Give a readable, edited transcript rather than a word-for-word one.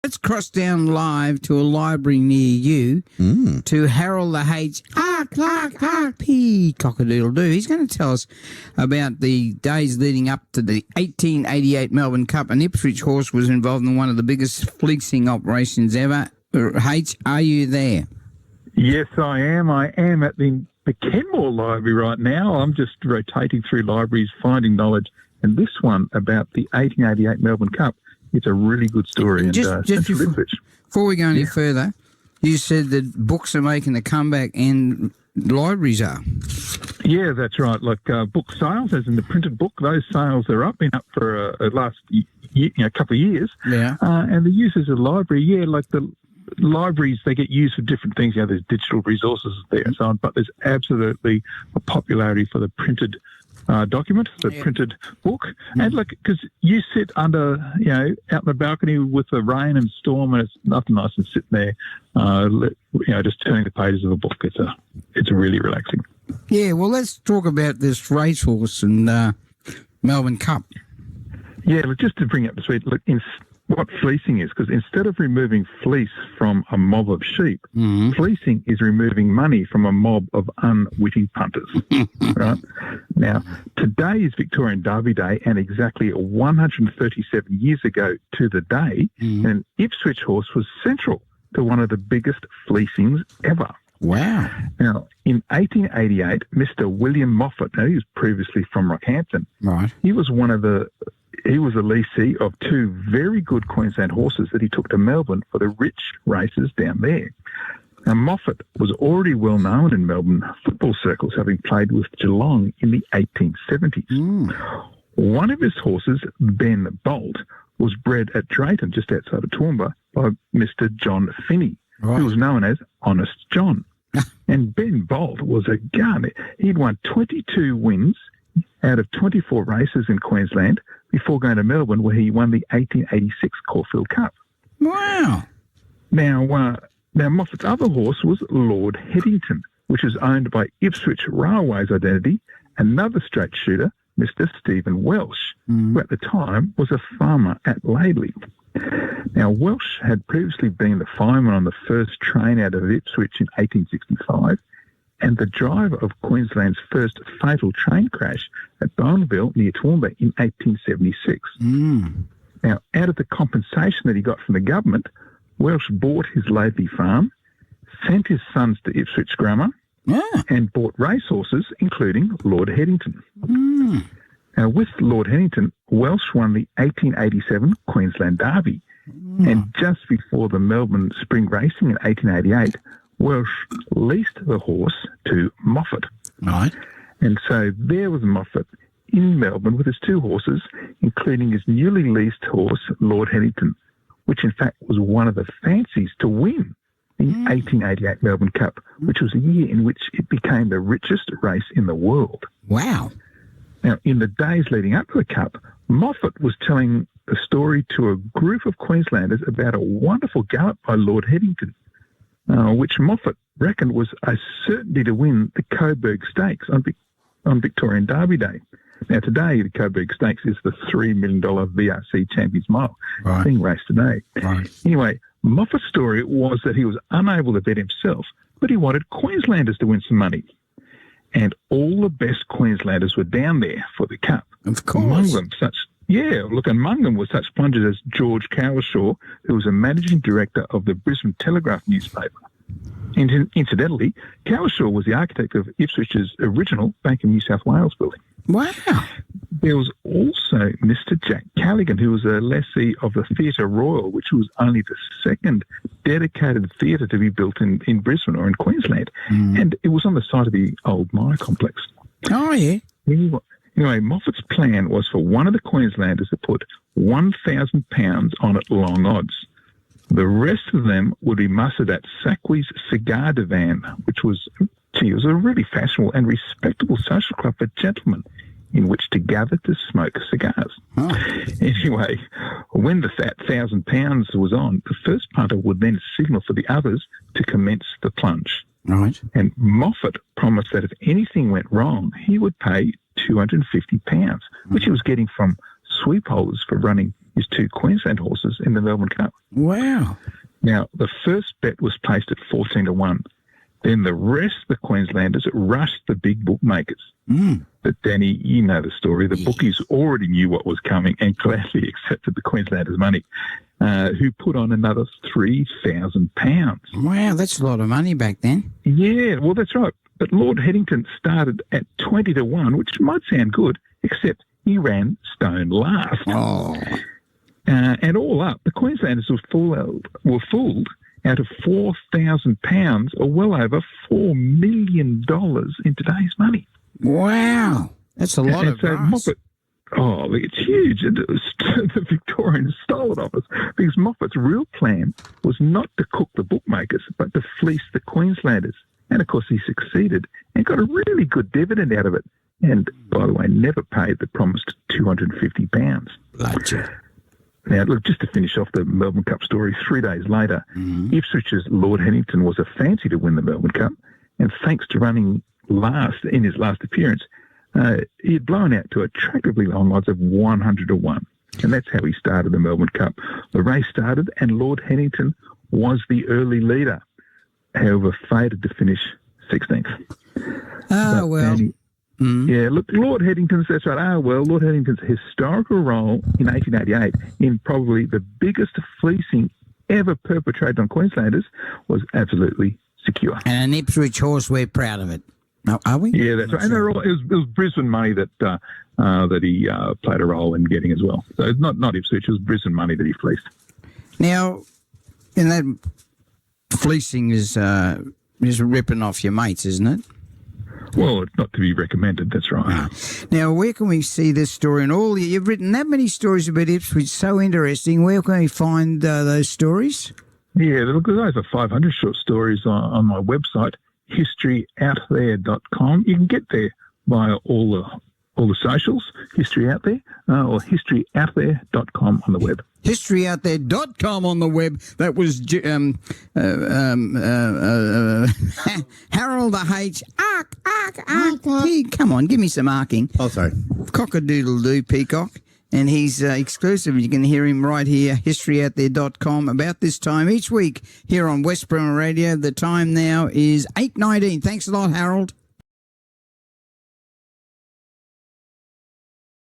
Let's cross down live to a library near you to Harold the H. P. Cock-a-doodle-doo. He's going to tell us about the days leading up to the 1888 Melbourne Cup. An Ipswich horse was involved in one of the biggest fleecing operations ever. H, are you there? Yes, I am. I am at the Kenmore Library right now. I'm just rotating through libraries, finding knowledge. And this one about the 1888 Melbourne Cup, it's a really good story. Just before we go any further, you said that books are making a comeback and libraries are. Yeah, that's right. Like book sales, as in the printed book, those sales are up, been up for last couple of years. Yeah. And the uses of the library, like the libraries, they get used for different things. There's digital resources there and so on, but there's absolutely a popularity for the printed document, the printed book. And look, because you sit under, out in the balcony with the rain and storm, and it's nothing nice than sitting there, just turning the pages of a book. It's really relaxing. Yeah, well, let's talk about this racehorse and Melbourne Cup. Yeah, look, just to bring up to speed, look, what fleecing is, because instead of removing fleece from a mob of sheep, fleecing is removing money from a mob of unwitting punters. Right? Now, today is Victorian Derby Day, and exactly 137 years ago to the day, an Ipswich horse was central to one of the biggest fleecings ever. Wow. Now, in 1888, Mr. William Moffat, now he was previously from Rockhampton, right? He was a leasee of two very good Queensland horses that he took to Melbourne for the rich races down there. Now, Moffat was already well known in Melbourne football circles, having played with Geelong in the 1870s. One of his horses, Ben Bolt, was bred at Drayton, just outside of Toowoomba, by Mr. John Finney, who was known as Honest John. And Ben Bolt was a gun. He'd won 22 wins out of 24 races in Queensland before going to Melbourne, where he won the 1886 Caulfield Cup. Wow. Now Moffat's other horse was Lord Headington, which was owned by Ipswich Railways Identity, another straight shooter, Mr. Stephen Welsh, who at the time was a farmer at Laidley. Now, Welsh had previously been the fireman on the first train out of Ipswich in 1865, and the driver of Queensland's first fatal train crash at Bonneville near Toowoomba in 1876. Now, out of the compensation that he got from the government, Welsh bought his Laidley farm, sent his sons to Ipswich Grammar, and bought racehorses, including Lord Headington. Now, with Lord Huntington, Welsh won the 1887 Queensland Derby. And just before the Melbourne Spring Racing in 1888, Welsh leased the horse to Moffat. Right. And so there was Moffat in Melbourne with his two horses, including his newly leased horse, Lord Huntington, which in fact was one of the fancies to win the 1888 Melbourne Cup, which was a year in which it became the richest race in the world. Wow. Now, in the days leading up to the Cup, Moffat was telling a story to a group of Queenslanders about a wonderful gallop by Lord Headington, which Moffat reckoned was a certainty to win the Coburg Stakes on Victorian Derby Day. Now, today, the Coburg Stakes is the $3 million VRC Champions Mile being raced today. Right. Anyway, Moffat's story was that he was unable to bet himself, but he wanted Queenslanders to win some money. And all the best Queenslanders were down there for the Cup. Of course. Among them were such plungers as George Cowlishaw, who was a managing director of the Brisbane Telegraph newspaper. And incidentally, Cowlishaw was the architect of Ipswich's original Bank of New South Wales building. Wow. There was also Mr. Jack Callaghan, who was a lessee of the Theatre Royal, which was only the second dedicated theatre to be built in Brisbane or in Queensland. And it was on the site of the old Myer complex. Oh, yeah. Anyway, Moffat's plan was for one of the Queenslanders to put £1,000 on it long odds. The rest of them would be mustered at Sackway's Cigar Divan, which was a really fashionable and respectable social club for gentlemen in which to gather to smoke cigars. Anyway, when the £1,000 was on, the first punter would then signal for the others to commence the plunge. Right. And Moffat promised that if anything went wrong, he would pay £250, which he was getting from sweep holders for running his 2 Queensland horses in the Melbourne Cup. Wow. Now, the first bet was placed at 14-1. Then the rest of the Queenslanders rushed the big bookmakers. But Danny, you know the story. The bookies already knew what was coming and gladly accepted the Queenslanders' money, who put on another £3,000. Wow, that's a lot of money back then. Yeah, well, that's right. But Lord Headington started at 20-1, which might sound good, except he ran stone last. Oh. And all up, the Queenslanders were fooled out of £4,000, or well over $4 million in today's money. Wow, that's a lot of so grass. Moffat, it's huge. The Victorians stole it off us because Moffat's real plan was not to cook the bookmakers, but to fleece the Queenslanders. And of course, he succeeded and got a really good dividend out of it. And by the way, never paid the promised £250. Gotcha. Now, look, just to finish off the Melbourne Cup story, 3 days later, Ipswich's Lord Huntington was a fancy to win the Melbourne Cup, and thanks to running last in his last appearance, he had blown out to attractively long odds of 100-1, and that's how he started the Melbourne Cup. The race started, and Lord Huntington was the early leader, however, fated to finish 16th. Oh, well. Yeah, look, Lord Headington's, that's right. Lord Headington's historical role in 1888 in probably the biggest fleecing ever perpetrated on Queenslanders was absolutely secure. And an Ipswich horse, we're proud of it. No, are we? Yeah, that's right. And it was Brisbane money that he played a role in getting as well. So it's not Ipswich, it was Brisbane money that he fleeced. Now, in that fleecing is ripping off your mates, isn't it? Well, it's not to be recommended, that's right. Now, where can we see this story? And you've written that many stories about Ipswich, so interesting. Where can we find those stories? Yeah, look, there's over 500 short stories on my website, historyouthere.com. You can get there via all the socials, History Out There, or historyouthere.com on the web. Historyouthere.com on the web. That was Harold the H. Come on, give me some arcing. Oh, sorry. Cock-a-doodle-doo, Peacock. And he's exclusive. You can hear him right here, historyouthere.com, about this time each week here on West Bremer Radio. The time now is 8:19. Thanks a lot, Harold.